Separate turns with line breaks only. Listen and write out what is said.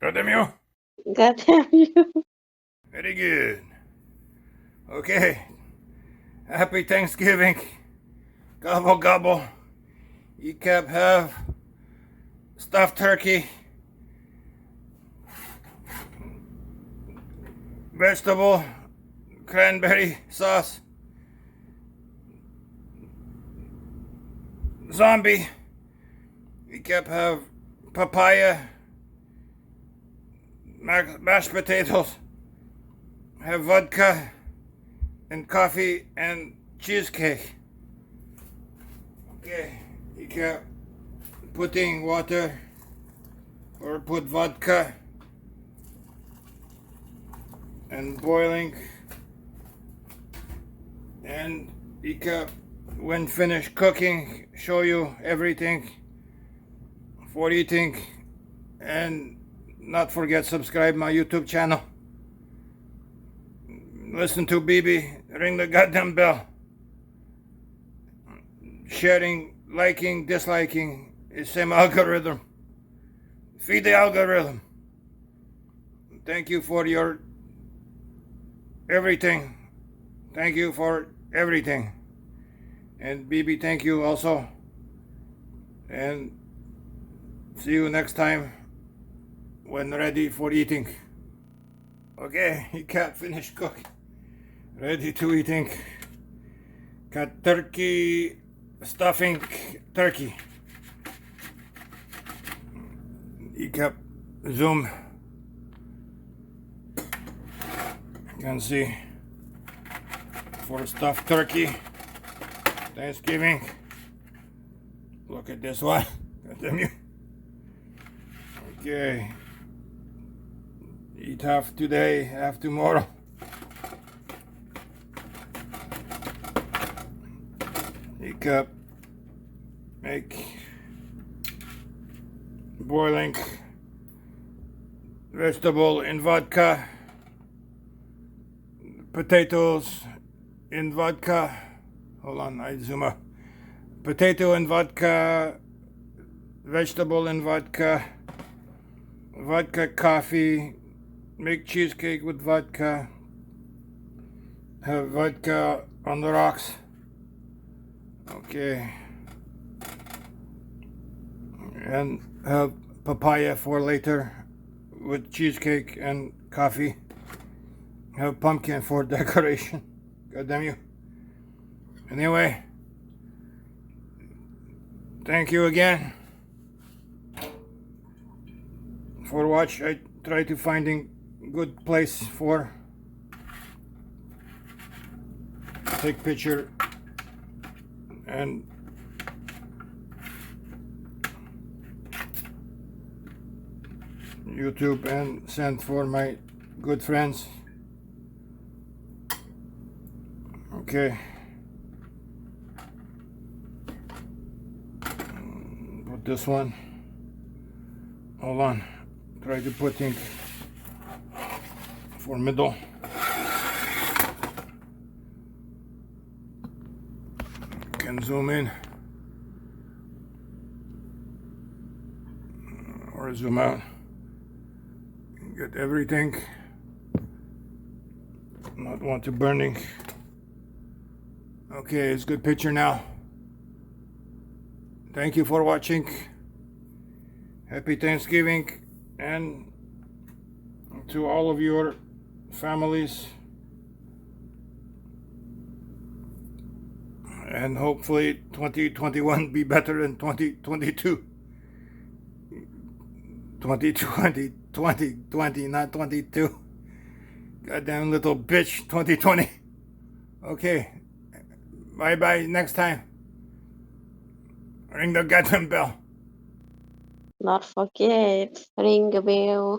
Goddamn you.
God damn you.
Very good. Okay. Happy Thanksgiving. Gobble gobble. ECAP have stuffed turkey, vegetable, cranberry sauce, zombie. ECAP have papaya, mashed potatoes, have vodka and coffee and cheesecake. Okay, ECAP putting water or put vodka and boiling, and ECAP when finished cooking show you everything for eating, and not forget subscribe my YouTube channel, listen to BB, ring the goddamn bell, sharing, liking, disliking is same algorithm, feed the algorithm. Thank you for your everything. Thank you for everything. And BB, thank you also. And see you next time when ready for eating. Okay, he can't finish cooking. Ready to eating. Got turkey, stuffing turkey. You kept zoom. You can see for stuffed turkey, Thanksgiving. Look at this one. Damn you. Okay. Eat half today, half tomorrow. Eat up. Make boiling vegetable in vodka, potatoes in vodka. Hold on, I zoom up. Potato in vodka, vegetable in vodka, vodka coffee, make cheesecake with vodka, have vodka on the rocks. Okay. And have papaya for later with cheesecake and coffee. Have pumpkin for decoration. God damn you. Anyway, thank you again for watch. I try to finding good place for take picture and YouTube and send for my good friends. Okay. Put this one. Hold on. Try to put in for middle. Can zoom in or zoom out. Get everything. Not want to burning. Okay, it's a good picture now. Thank you for watching. Happy Thanksgiving, and to all of your families, and hopefully 2021 be better than 2022. 2020, not 22. Goddamn little bitch, 2020. Okay, bye bye next time. Ring the goddamn bell.
Not forget, ring the bell.